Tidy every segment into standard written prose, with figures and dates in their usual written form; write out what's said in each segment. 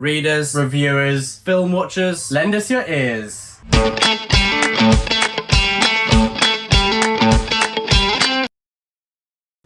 readers, reviewers, film watchers, lend us your ears.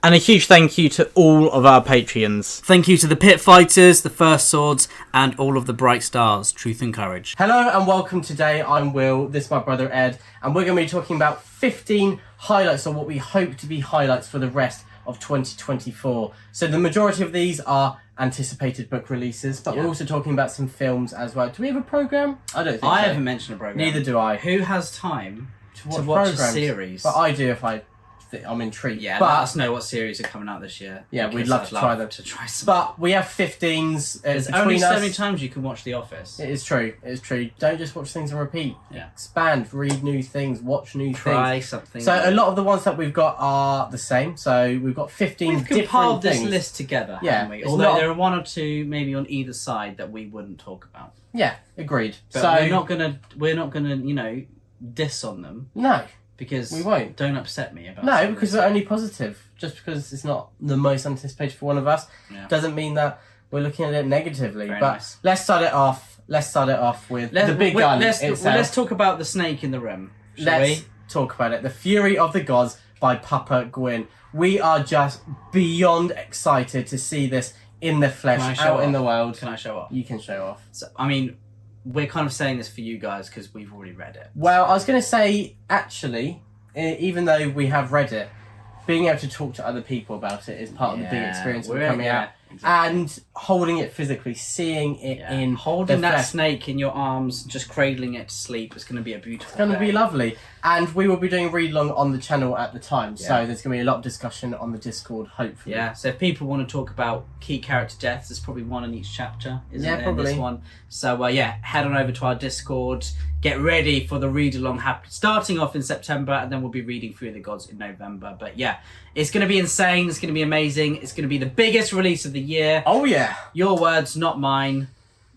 And a huge thank you to all of our Patreons. Thank you to the Pit Fighters, the First Swords, and all of the Bright Stars, Truth and Courage. Hello and welcome today. I'm Will, this is my brother Ed, and we're going to be talking about 15 highlights or what we hope to be highlights for the rest of 2024. So the majority of these are anticipated book releases, but we're also talking about some films as well. Do we have a programme? I don't think so. I haven't mentioned a programme. Neither do I. Who has time to watch programmes? a series? But I do if I'm intrigued. Yeah, but let us know what series are coming out this year. Yeah, we'd love to try them. Some. But we have 15s. There's only so many times you can watch The Office. It is true. It is true. Don't just watch things and repeat. Yeah. Expand, read new things, watch new things. Try something. So a lot of the ones that we've got are the same. So we've got 15 We've different compiled things. this list together, Yeah, haven't we? it's Although not- there are one or two maybe on either side that we wouldn't talk about. Yeah, agreed. But so we're not gonna diss on them. No. Because we won't. Don't upset me about No, because we're only positive. Just because it's not the most anticipated for one of us doesn't mean that we're looking at it negatively. Very but nice. Let's start it off with the big gun itself. Let's talk about the snake in the room, shall Let's we? talk about it. The Fury of the Gods by Papa Gwynne. We are just beyond excited to see this in the flesh, out in the world. Can I show off? You can show off. So, I mean, we're kind of saying this for you guys because we've already read it. Well, I was going to say, actually, even though we have read it, being able to talk to other people about it is part of the big experience of coming out. Exactly. And holding it physically, seeing it in holding that flesh. snake in your arms, just cradling it to sleep. It's going to be a beautiful. It's going to be lovely, and we will be doing read along on the channel at the time. So there's going to be a lot of discussion on the Discord, hopefully. Yeah. So if people want to talk about key character deaths, there's probably one in each chapter, isn't there? Probably. In this one. So head on over to our Discord. Get ready for the read along starting off in September, and then we'll be reading Fury of the Gods in November. But yeah, it's going to be insane. It's going to be amazing. It's going to be the biggest release of the year. Oh yeah. Your words, not mine.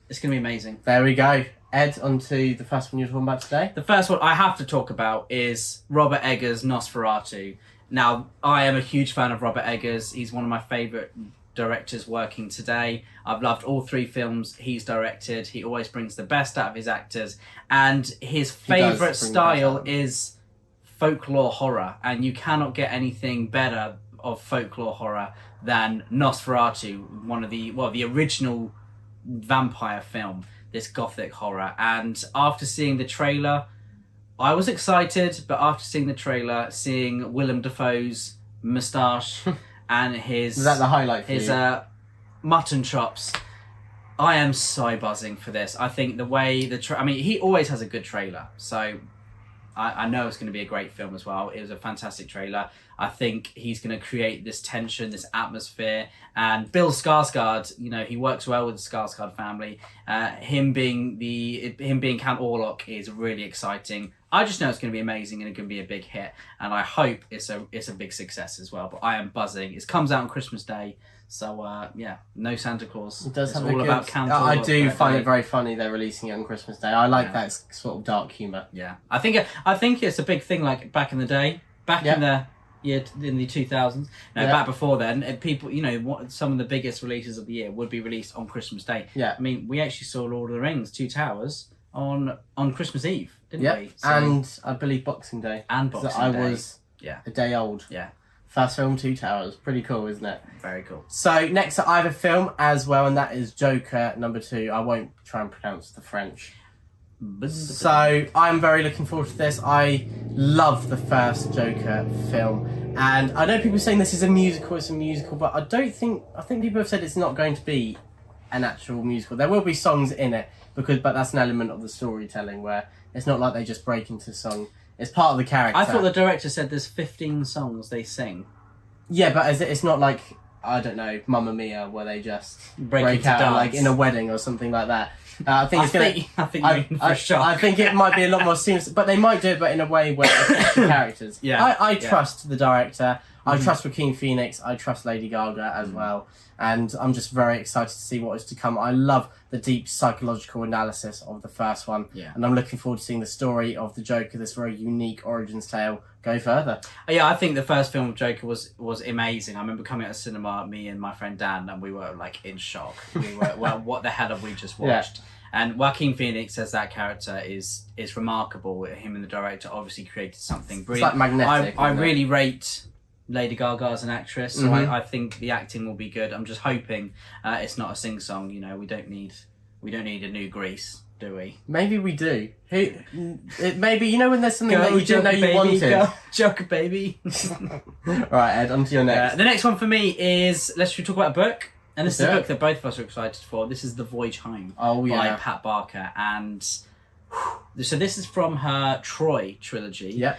It's going to be amazing. There we go. Ed, on to the first one you're talking about today. The first one I have to talk about is Robert Eggers' Nosferatu. Now, I am a huge fan of Robert Eggers. He's one of my favourite directors working today. I've loved all 3 films he's directed. He always brings the best out of his actors. And his favourite style is folklore horror. And you cannot get anything better of folklore horror than Nosferatu, one of the original vampire film, this gothic horror. And after seeing the trailer, I was excited, but after seeing the trailer, seeing Willem Dafoe's moustache and his... Is that the highlight for his you? Mutton chops, I am so buzzing for this. I think the way he always has a good trailer, so I know it's going to be a great film as well. It was a fantastic trailer. I think he's going to create this tension, this atmosphere, and Bill Skarsgård, he works well with the Skarsgård family. Him being Count Orlok is really exciting. I just know it's going to be amazing and it's going to be a big hit, and I hope it's a big success as well. But I am buzzing. It comes out on Christmas Day, so no Santa Claus. It does it's have all a good... about Count Orlok. I do find it very funny they're releasing it on Christmas Day. I like that sort of dark humour. Yeah, I think it's a big thing. Like back in the day, in the 2000s. Back before then, people, some of the biggest releases of the year would be released on Christmas Day. Yeah, I mean, we actually saw Lord of the Rings: Two Towers on Christmas Eve, didn't we? So, and I believe Boxing Day. And Boxing Day. I was a day old. Yeah. First film, Two Towers. Pretty cool, isn't it? Very cool. So next up, I have a film as well, and that is Joker #2. I won't try and pronounce the French. So I'm very looking forward to this. I love the first Joker film, and I know people are saying this is a musical. It's a musical, but I think people have said it's not going to be an actual musical. There will be songs in it but that's an element of the storytelling where it's not like they just break into song. It's part of the character. I thought the director said there's 15 songs they sing. Yeah, but it's not like, I don't know, Mamma Mia, where they just break out dance. like in a wedding or something like that. I think it's going to... I think you're in for a shock. I think it might be a lot more seamless, but they might do it, but in a way where it affects the characters. Yeah. I trust the director. I trust Joaquin Phoenix. I trust Lady Gaga as well. And I'm just very excited to see what is to come. I love the deep psychological analysis of the first one. Yeah. And I'm looking forward to seeing the story of the Joker, this very unique origins tale, go further. Yeah, I think the first film of Joker was amazing. I remember coming out of cinema, me and my friend Dan, and we were like in shock. We were, well, what the hell have we just watched? Yeah. And Joaquin Phoenix as that character is remarkable. Him and the director obviously created something brilliant. It's like magnetic. I really rate Lady Gaga as an actress, so I think the acting will be good. I'm just hoping it's not a sing-song. You know, we don't need a new Grease, do we? Maybe we do. Maybe, you know, when there's something that you didn't know you wanted. Joker baby. Right, Ed, on to your next. The next one for me is, let's talk about a book. And this is a book that both of us are excited for. This is The Voyage Home by Pat Barker. And so this is from her Troy trilogy. Yeah.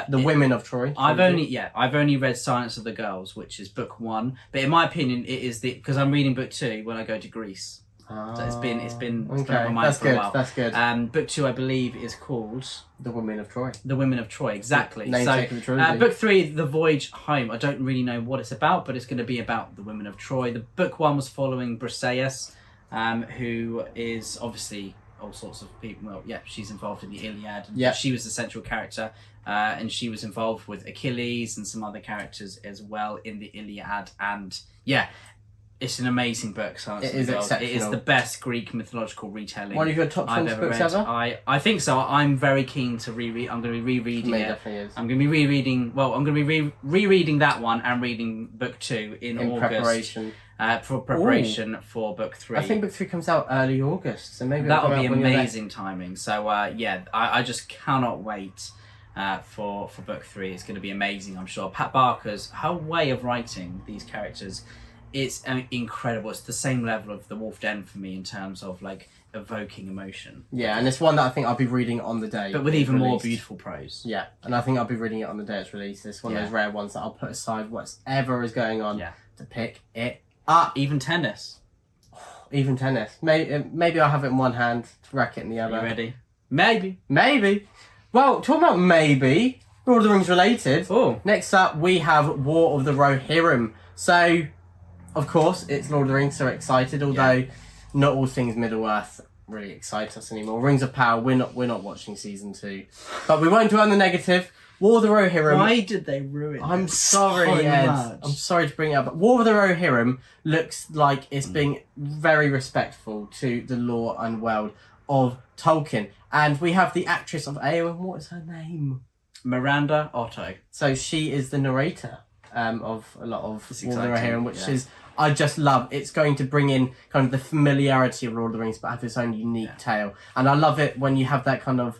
The Women of Troy. I've only read Silence of the Girls, which is book 1. But in my opinion, it is because I'm reading book 2 when I go to Greece. So it's been on my mind for a while. That's good. Book 2, I believe, is called The Women of Troy. The Women of Troy, exactly. Namesake of the trilogy. Book 3, The Voyage Home. I don't really know what it's about, but it's going to be about the women of Troy. The book 1 was following Briseis, who is obviously all sorts of people. Well, yeah, she's involved in the Iliad. And she was the central character, and she was involved with Achilles and some other characters as well in the Iliad. And yeah. It's an amazing book. It is exceptional. It is the best Greek mythological retelling. One of your top 20 books ever? I think so. I'm very keen to reread. I'm going to be rereading it. Definitely is. I'm going to be rereading. Well, I'm going to be rereading that one and reading book 2 in August. Preparation. For preparation for book 3. I think book 3 comes out early August, so maybe that'll be amazing timing. So I just cannot wait. For book 3, it's going to be amazing. I'm sure. Pat Barker's her way of writing these characters. It's incredible. It's the same level of The Wolf Den for me in terms of like evoking emotion. Yeah, and it's one that I think I'll be reading on the day. But with even more beautiful prose. Yeah, and I think I'll be reading it on the day it's released. It's one of those rare ones that I'll put aside whatever is going on to pick it up. Even tennis. Even tennis. Maybe I'll have it in one hand, racket in the other. You ready? Maybe. Well, talking about maybe, Lord of the Rings related. Oh. Next up, we have War of the Rohirrim. So... Of course, it's Lord of the Rings, so excited, although not all things Middle-earth really excite us anymore. Rings of Power, we're not watching season 2. But we won't dwell on the negative. War of the Rohirrim... Why did they ruin it? I'm sorry, Ed. I'm sorry to bring it up, but War of the Rohirrim looks like it's being very respectful to the lore and world of Tolkien. And we have the actress of Eowyn, what is her name? Miranda Otto. So she is the narrator of a lot of War of the Rohirrim, which is... I just love. It's going to bring in kind of the familiarity of Lord of the Rings, but have its own unique tale. And I love it when you have that kind of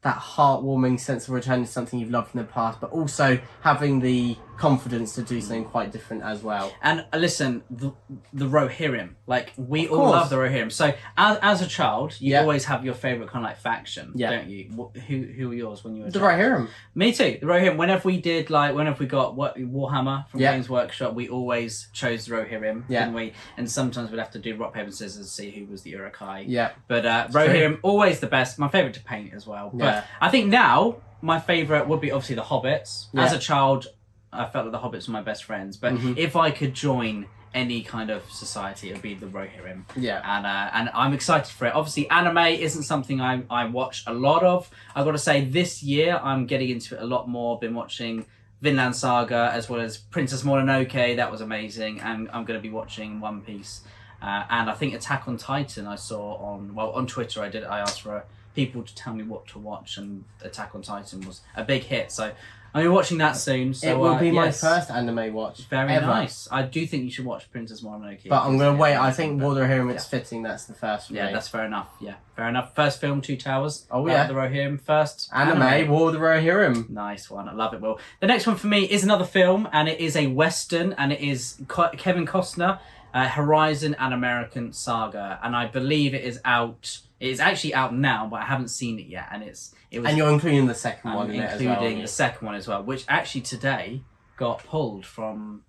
that heartwarming sense of return to something you've loved in the past, but also having the confidence to do something quite different as well. And listen, the Rohirrim, like we all love the Rohirrim. So as a child, you always have your favourite kind of like faction, don't you? Who were yours when you were a child? The Rohirrim. Me too. The Rohirrim. Whenever we got Warhammer from Games Workshop, we always chose the Rohirrim, didn't we? And sometimes we'd have to do rock, paper, scissors to see who was the Uruk-hai. Yeah. But Rohirrim, always the best. My favourite to paint as well. But I think now my favourite would be obviously the Hobbits. As a child, I felt that the Hobbits were my best friends. But if I could join any kind of society, it would be the Rohirrim. Yeah. And I'm excited for it. Obviously, anime isn't something I watch a lot of. I've got to say, this year I'm getting into it a lot more. Been watching Vinland Saga as well as Princess Mononoke. That was amazing. And I'm going to be watching One Piece. And I think Attack on Titan I saw on Twitter. I asked for people to tell me what to watch, and Attack on Titan was a big hit. So I'll be watching that soon. So it will be my first anime watch. Very ever. Nice. I do think you should watch Princess Mononoke. But I'm going to wait. I think War of the Rohirrim, it's fitting. That's the first for me. That's fair enough. Yeah, fair enough. First film, Two Towers. Oh, yeah. The Rohirrim. First anime, War of the Rohirrim. Nice one. I love it, Will. The next one for me is another film, and it is a Western, and it is Kevin Costner, Horizon, an American Saga. And I believe it is out... It's actually out now, but I haven't seen it yet, and it was. And you're including the second one in it as well. Including the second one as well, which actually today got pulled from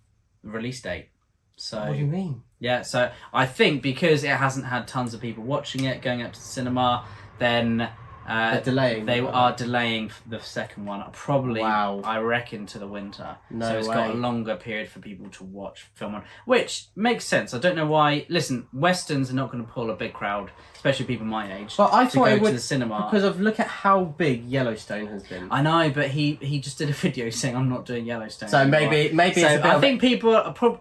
the release date. So what do you mean? Yeah, so I think because it hasn't had tons of people watching it, going out to the cinema, then They're delaying. They are delaying the second one, probably. Wow. I reckon to the winter. No so it's way. got a longer period for people to watch film on, which makes sense. I don't know why. Listen, westerns are not going to pull a big crowd, especially people my age. But I to thought go it would to the cinema because of look at how big Yellowstone has been. I know, but he just did a video saying I'm not doing Yellowstone. So anymore. maybe So it's a bit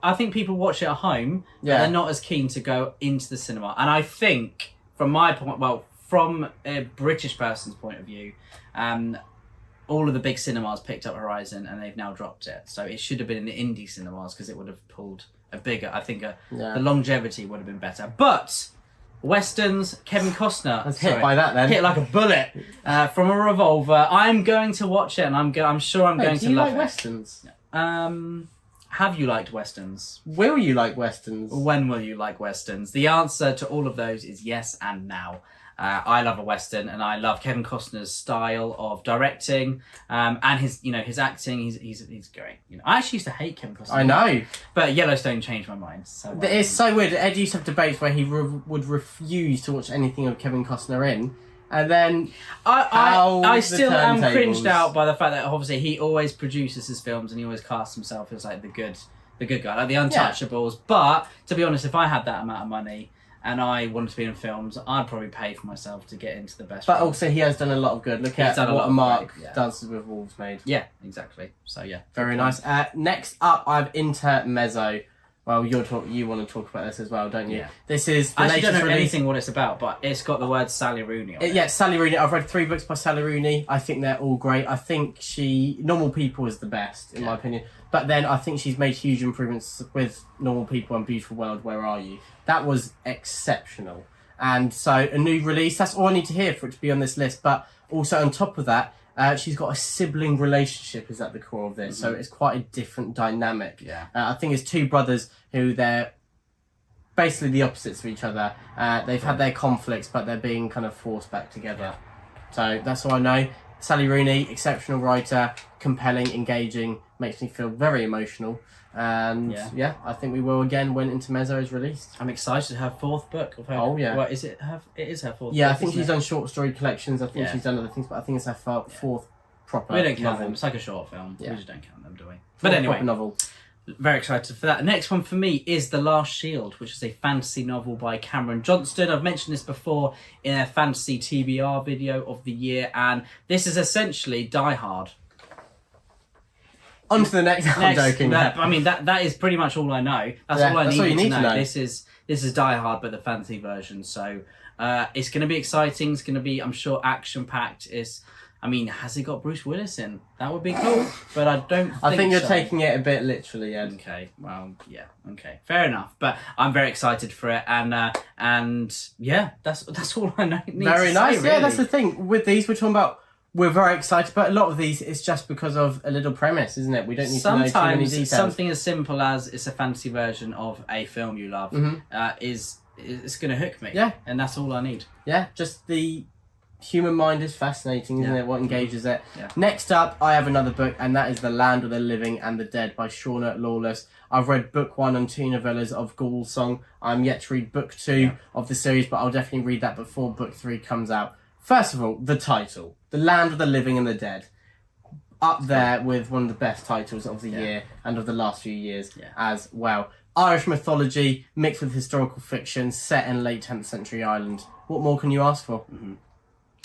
I think people watch it at home. Yeah. But they're not as keen to go into the cinema, and I think from my point, from a British person's point of view, all of the big cinemas picked up Horizon and they've now dropped it. So it should have been in the indie cinemas because it would have pulled a bigger. I think the longevity would have been better. But westerns, Kevin Costner was hit by that then. hit like a bullet from a revolver. I'm going to watch it, and I'm sure I'm going to love it. Do you like westerns? Have you liked westerns? Will you like westerns? When will you like westerns? The answer to all of those is yes and now. I love a western, and I love Kevin Costner's style of directing, and his acting. He's great. I actually used to hate Kevin Costner. I know, but Yellowstone changed my mind. So it's so weird. Ed used to have debates where he would refuse to watch anything of Kevin Costner in, and then I still am turntables. cringed out by the fact that obviously he always produces his films and he always casts himself as like the good guy, like the Untouchables. But to be honest, if I had that amount of money and I wanted to be in films, I'd probably pay for myself to get into the best. But films. also, he has done a lot of good. Look at what Mark Dances with Wolves made. Yeah, exactly. So yeah, very nice. Next up, I have Intermezzo. Well, you want to talk about this as well, don't you? Yeah. This is the I latest don't know release. anything what it's about, but it's got the word Sally Rooney on it. Yeah, Sally Rooney. I've read 3 books by Sally Rooney. I think they're all great. I think Normal People is the best, in my opinion. But then I think she's made huge improvements with Normal People and Beautiful World, Where Are You? That was exceptional. And so a new release, that's all I need to hear for it to be on this list. But also on top of that, she's got a sibling relationship is at the core of this. So it's quite a different dynamic. Yeah. I think it's 2 brothers who they're basically the opposites of each other. They've had their conflicts, but they're being kind of forced back together. So that's all I know. Sally Rooney, exceptional writer, compelling, engaging, makes me feel very emotional. And I think we will again when Intermezzo is released. I'm excited. Her 4th book of her. Oh yeah. Well, is it her? It is her 4th. Yeah, book, I think she's done short story collections. I think she's done other things, but I think it's her 4th proper. We don't count novel. them. It's like a short film. Yeah. We just don't count them, do we? But anyway, proper novel. Very excited for that. The next one for me is The Last Shield, which is a fantasy novel by Cameron Johnston. I've mentioned this before in a fantasy TBR video of the year, and this is essentially Die Hard. On to the next. I'm joking. I mean, that is pretty much all I know. That's all I need to know. This is Die Hard, but the fantasy version. So it's going to be exciting. It's going to be, I'm sure, action-packed. Has it got Bruce Willis in? That would be cool, but I don't I think you're so. taking it a bit literally, Ed. Okay, well, yeah, okay, fair enough. But I'm very excited for it, and that's all I know. Very nice. Say, Yeah, really. that's the thing with these. We're talking about. We're very excited, but a lot of these it's just because of a little premise, isn't it? We don't need to know too many details. Something as simple as it's a fantasy version of a film you love is going to hook me. Yeah, and that's all I need. Yeah, just the human mind is fascinating, isn't it? What engages it. Yeah. Next up, I have another book, and that is The Land of the Living and the Dead by Shauna Lawless. I've read book 1 and 2 novellas of Ghoul Song. I'm yet to read book 2 of the series, but I'll definitely read that before book 3 comes out. First of all, the title, The Land of the Living and the Dead. Up there with one of the best titles of the year and of the last few years as well. Irish mythology mixed with historical fiction set in late 10th century Ireland. What more can you ask for? Mm-hmm.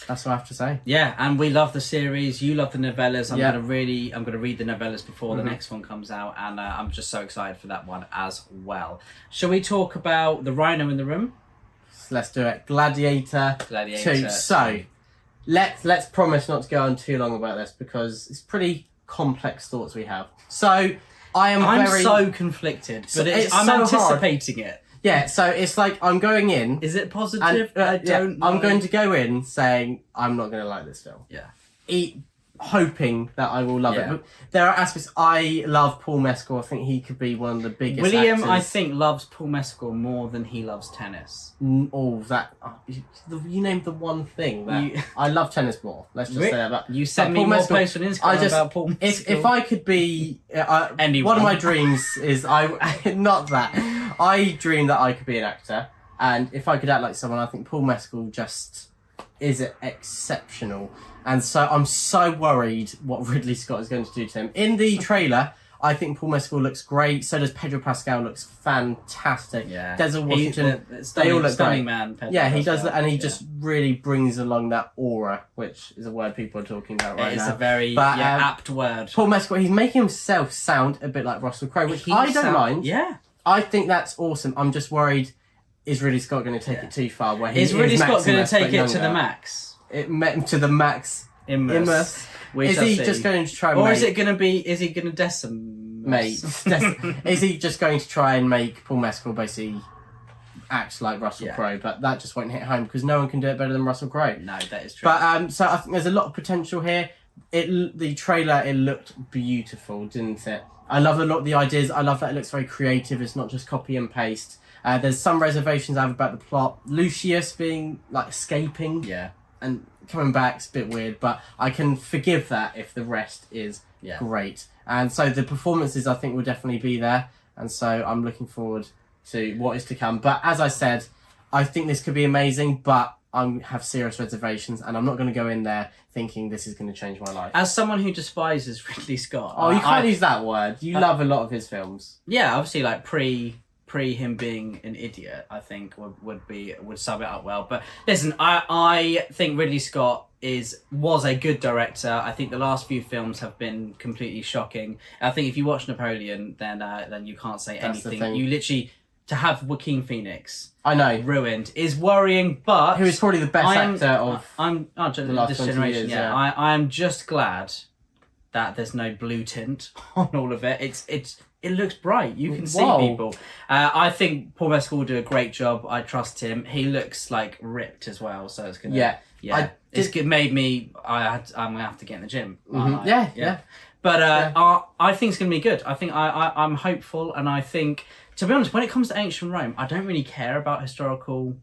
That's what I have to say. Yeah, and we love the series. You love the novellas. I'm gonna read the novellas before the next one comes out, and I'm just so excited for that one as well. Shall we talk about The Rhino in the Room? Let's do it. Gladiator 2. So, let's promise not to go on too long about this because it's pretty complex thoughts we have. So, I'm so conflicted, but I'm so anticipating it. Yeah, so it's like I'm going in. Is it positive? And, I don't know. I'm going to go in saying I'm not going to like this film. Yeah. Hoping that I will love it. But there are aspects. I love Paul Mescal. I think he could be one of the biggest William, actors. I think, loves Paul Mescal more than he loves tennis. You named the one thing that I love tennis more. Let's just say that. But you sent me more posts on Instagram about Paul Mescal. If I could be anyone. One of my dreams is not that. I dream that I could be an actor, and if I could act like someone, I think Paul Mescal just is exceptional. And so I'm so worried what Ridley Scott is going to do to him. In the trailer, I think Paul Mescal looks great. So does Pedro Pascal. Looks fantastic. Yeah. Denzel Washington. They all look stunning, great. Man. Pedro yeah, he Pascal. does, and he just really brings along that aura, which is a word people are talking about right now. It's a very apt word. Paul Mescal, he's making himself sound a bit like Russell Crowe, which I don't mind. Yeah. I think that's awesome. I'm just worried, is Ridley Scott going to take it too far? Where is Ridley Scott going to take it younger? to the max? It met him to the max. Immerse. Is he just going to try and or make... is it going to be... Is he going to decimate? Is he just going to try and make Paul Mescal basically act like Russell Crowe? But that just won't hit home because no one can do it better than Russell Crowe. No, that is true. But so I think there's a lot of potential here. The trailer, it looked beautiful, didn't it? I love a lot of the ideas. I love that it looks very creative. It's not just copy and paste. There's some reservations I have about the plot. Lucius being like escaping. Yeah. And coming back's a bit weird, but I can forgive that if the rest is great. And so the performances, I think, will definitely be there. And so I'm looking forward to what is to come. But as I said, I think this could be amazing, but I have serious reservations, and I'm not going to go in there thinking this is going to change my life. As someone who despises Ridley Scott... Oh, you can't use that word. You love a lot of his films. Yeah, obviously, like, pre him being an idiot, I think would sum it up well. But listen, I think Ridley Scott was a good director. I think the last few films have been completely shocking. I think if you watch Napoleon, then you can't say anything. You literally, to have Joaquin Phoenix, I know, ruined is worrying. But who is probably the best actor of the last generation. Years, I am just glad that there's no blue tint on all of it. It looks bright. You can see people. I think Paul Mescal will do a great job. I trust him. He looks like ripped as well, so it's gonna. Yeah. It's made me. I'm gonna have to get in the gym. Mm-hmm. Yeah. But I think it's gonna be good. I think I'm hopeful, and I think, to be honest, when it comes to ancient Rome, I don't really care about historical,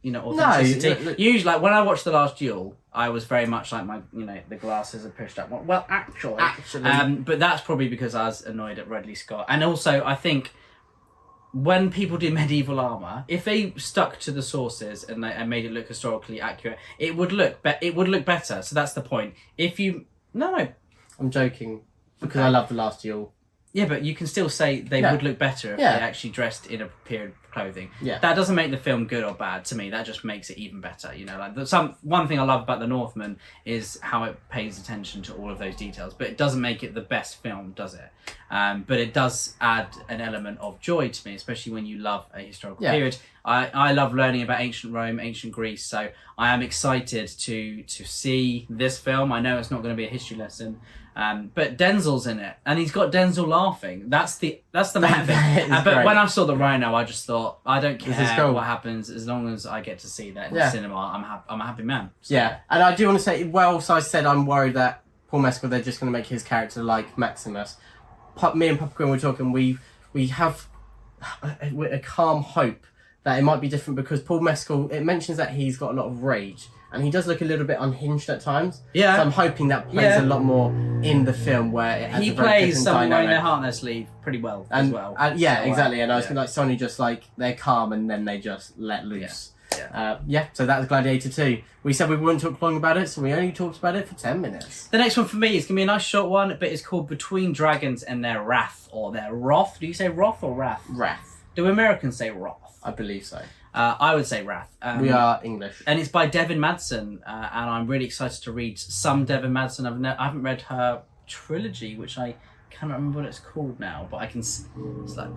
authenticity. No, Usually, like when I watched The Last Duel, I was very much like the glasses are pushed up. Well, actually. But that's probably because I was annoyed at Ridley Scott, and also I think when people do medieval armor, if they stuck to the sources and made it look historically accurate, it would look better. So that's the point. If you I'm joking because I love The Last Duel. Yeah, but you can still say they would look better if they actually dressed in a period clothing. Yeah. That doesn't make the film good or bad to me. That just makes it even better. One thing I love about The Northman is how it pays attention to all of those details, but it doesn't make it the best film, does it? But it does add an element of joy to me, especially when you love a historical period. I love learning about ancient Rome, ancient Greece, so I am excited to see this film. I know it's not going to be a history lesson. But Denzel's in it, and he's got Denzel laughing. That's the main thing. But when I saw the Rhino, I just thought, I don't care what happens as long as I get to see that in the cinema. I'm a happy man. So. Yeah, and I do want to say, so I said I'm worried that Paul Mescal, they're just going to make his character like Maximus. Me and Papa Gwynne were talking. We have a calm hope that it might be different because Paul Mescal, it mentions that he's got a lot of rage. And he does look a little bit unhinged at times. Yeah. So I'm hoping that plays a lot more in the film where it has he a very plays different someone wearing dynamic. their heart on their sleeve pretty well as well. Exactly. And I was like, Sony just like, they're calm and then they just let loose. So that was Gladiator 2. We said we wouldn't talk long about it, so we only talked about it for 10 minutes. The next one for me is going to be a nice short one, but it's called Between Dragons and Their Wrath, or Their Wrath. Do you say Wrath or Wrath? Wrath. Do Americans say Wrath? I believe so. I would say Wrath. We are English. And it's by Devin Madson, and I'm really excited to read some Devin Madson. I haven't read her trilogy, which I cannot remember what it's called now, but I can... It's like...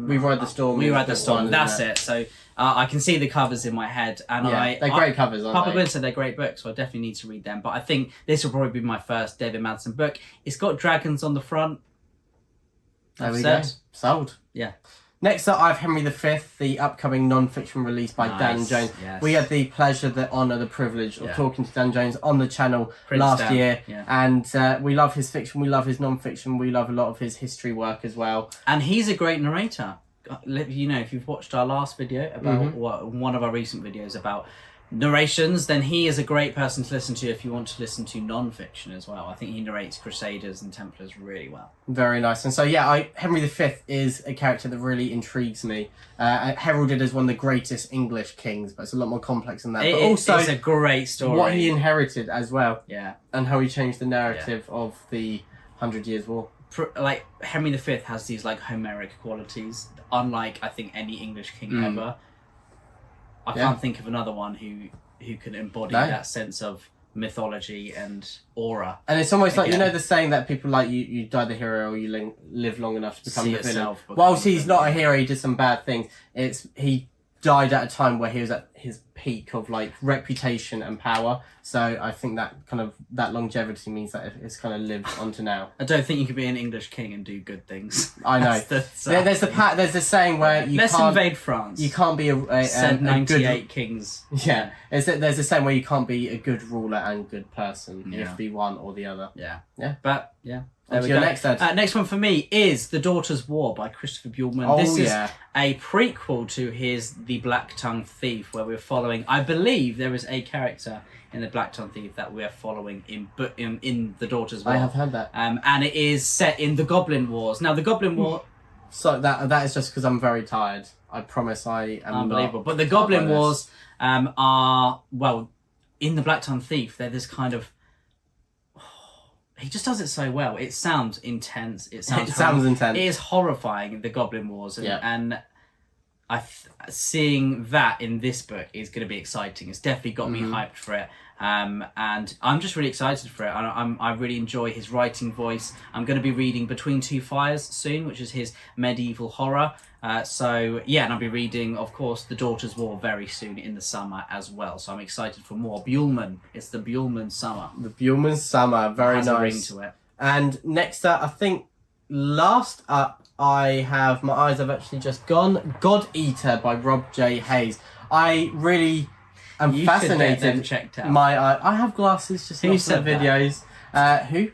We Ride the Storm. We Ride the Storm, that's it. So I can see the covers in my head. And they're great covers, aren't Papa they? Gwynne said they're great books, so I definitely need to read them. But I think this will probably be my first Devin Madson book. It's got dragons on the front. There we go. Sold. Yeah. Next up, I have Henry V, the upcoming non-fiction release by Dan Jones. Yes. We had the pleasure, the honour, the privilege of talking to Dan Jones on the channel last year. Yeah. And we love his fiction, we love his non-fiction, we love a lot of his history work as well. And he's a great narrator. if you've watched our last video about one of our recent videos about narrations, then he is a great person to listen to if you want to listen to non-fiction as well. I think he narrates Crusaders and Templars really well. Very nice. And so, yeah, Henry V is a character that really intrigues me. Heralded as one of the greatest English kings, but it's a lot more complex than that. But also, it's a great story. What he inherited as well. Yeah. And how he changed the narrative of the 100 Years' War. Like, Henry V has these, like, Homeric qualities, unlike, I think, any English king ever. I can't think of another one who can embody that sense of mythology and aura. And it's almost like, the saying that people like you die the hero or you live long enough to become the villain. Whilst he's not a hero, he did some bad things. He died at a time where he was at his peak of like reputation and power. So I think that that longevity means that it's kind of lived on to now. I don't think you can be an English king and do good things. I know. There's the saying where let's invade France. You can't be a 98 kings. Yeah, there's a saying where you can't be a good ruler and good person. You have to be one or the other. Yeah. But yeah. There we go. Next one for me is The Daughter's War by Christopher Buehlman. This is a prequel to his The Black Tongue Thief, where we're following, I believe there is a character in The Black Tongue Thief that we're following in The Daughter's War. I have heard that. And it is set in the Goblin Wars. Now, the Goblin War... So that is just because I'm very tired. I promise I am unbelievable. But the Goblin Wars are, well, in The Black Tongue Thief, they're this kind of... He just does it so well. It sounds intense. It sounds intense. It is horrifying, the Goblin Wars, and seeing that in this book is going to be exciting. It's definitely got me hyped for it, and I'm just really excited for it. I really enjoy his writing voice. I'm going to be reading Between Two Fires soon, which is his medieval horror. And I'll be reading, of course, The Daughter's War very soon in the summer as well. So I'm excited for more. Buehlman. It's the Buehlman summer. The Buehlman summer. Very nice. Has a ring to it. And next up, I think last up, I have, my eyes have actually just gone, Godeater by Rob J. Hayes. I really am fascinated. Should get them checked out. I have glasses, just not for the videos. Who?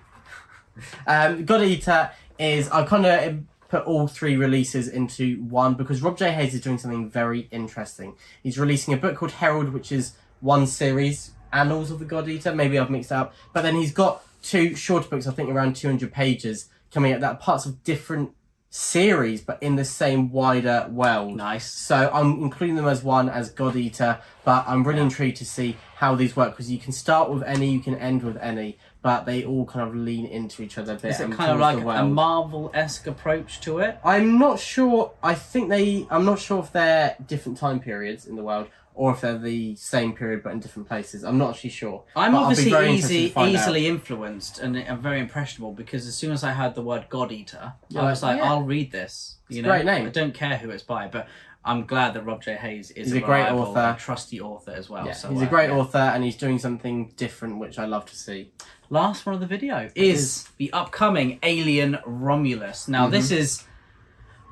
Godeater is, I kind of put all three releases into one because Rob J. Hayes is doing something very interesting. He's releasing a book called Herald, which is one series, Annals of the Godeater. Maybe I've mixed it up. But then he's got two short books, I think around 200 pages, coming out that are parts of different series, but in the same wider world. Nice. So I'm including them as one, as Godeater, but I'm really intrigued to see how these work because you can start with any, you can end with any, but they all kind of lean into each other a bit. Is it kind of like a Marvel-esque approach to it? I'm not sure. I'm not sure if they're different time periods in the world or if they're the same period but in different places. I'm not actually sure. I'm obviously easily influenced and I'm very impressionable because as soon as I heard the word Godeater, I was like, I'll read this. It's a great name. I don't care who it's by, but I'm glad that Rob J. Hayes is a great author, a trusty author as well. Yeah, so, he's a great author and he's doing something different, which I love to see. Last one of the video is the upcoming Alien Romulus. Now, this is...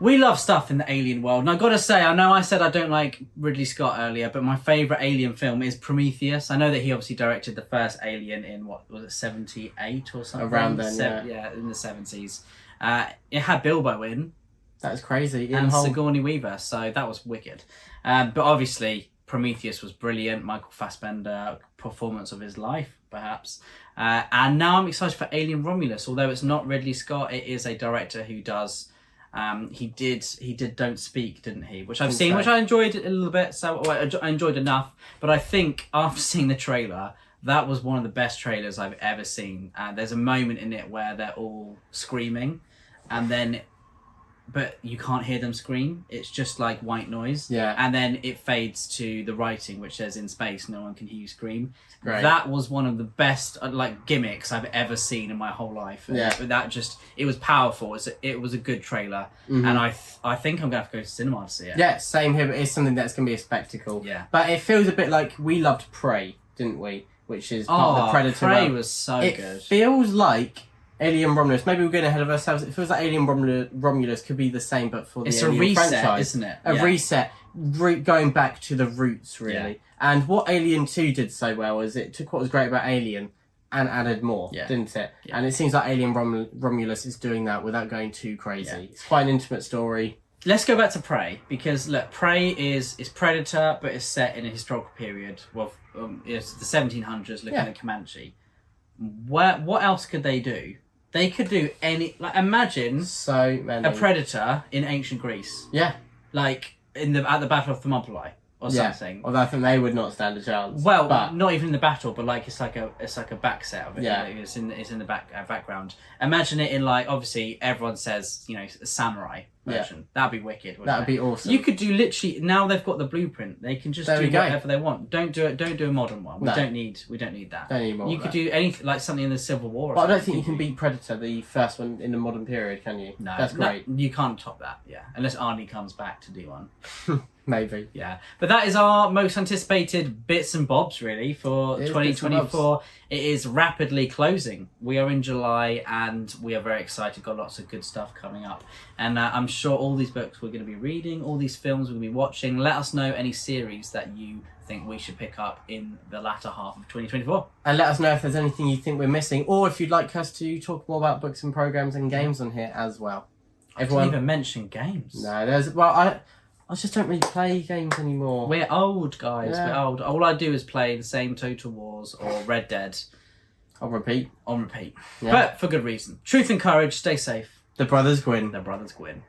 We love stuff in the Alien world. And I've got to say, I know I said I don't like Ridley Scott earlier, but my favourite Alien film is Prometheus. I know that he obviously directed the first Alien in, 78 or something? Around then, yeah, in the 70s. It had Bilbo in. That was crazy. And Sigourney Weaver, so that was wicked. But obviously, Prometheus was brilliant. Michael Fassbender, performance of his life, perhaps. And now I'm excited for Alien Romulus. Although it's not Ridley Scott, it is a director who does... He did Don't Speak, didn't he? Which I've seen, which I enjoyed a little bit. So I enjoyed enough. But I think after seeing the trailer, that was one of the best trailers I've ever seen. There's a moment in it where they're all screaming, but you can't hear them scream. It's just like white noise. Yeah. And then it fades to the writing, which says in space, no one can hear you scream. Great. That was one of the best gimmicks I've ever seen in my whole life. Yeah. It was powerful. It was a good trailer. And I think I'm going to have to go to cinema to see it. Yeah, same here. But it's something that's going to be a spectacle. Yeah. But it feels a bit like we loved Prey, didn't we? Which is part of the Predator. Prey was so good. It feels like Alien Romulus. Maybe we're getting ahead of ourselves. It feels like Alien Romulus could be the same, but for the Alien franchise. It's a reset, isn't it? A reset, going back to the roots, really. Yeah. And what Alien 2 did so well is it took what was great about Alien and added more, didn't it? Yeah. And it seems like Alien Romulus is doing that without going too crazy. Yeah. It's quite an intimate story. let's go back to Prey, because look, Prey is Predator, but it's set in a historical period. Well, it's the 1700s, looking at Comanche. What else could they do? They could do imagine so many. a Predator in ancient Greece. Yeah. Like at the Battle of Thermopylae or something. Although I think they would not stand a chance. Well, but not even in the battle, but like it's like a back set of it. Yeah. Like, it's in the background. Imagine it in like, obviously everyone says, a samurai version. Yeah. That'd be wicked. That'd be awesome. You could do literally, now they've got the blueprint. They can just do whatever they want. Don't do a modern one. We don't need that. Don't need more. You could do anything like something in the Civil War. But I don't think you can beat Predator, the first one in the modern period, can you? No, that's great. You can't top that. Yeah, unless Arnie comes back to do one. Maybe. Yeah, but that is our most anticipated bits and bobs really for 2024. It is rapidly closing. We are in July and we are very excited. Got lots of good stuff coming up, and I'm sure all these books we're going to be reading, all these films we're going to be watching. Let us know any series that you think we should pick up in the latter half of 2024. And let us know if there's anything you think we're missing, or if you'd like us to talk more about books and programs and games on here as well. I didn't even mention games. No, I just don't really play games anymore. We're old, guys. Yeah. We're old. All I do is play the same Total Wars or Red Dead. On repeat. Yeah. But for good reason. Truth and courage. Stay safe. The Brothers Gwynne. The Brothers Gwynne.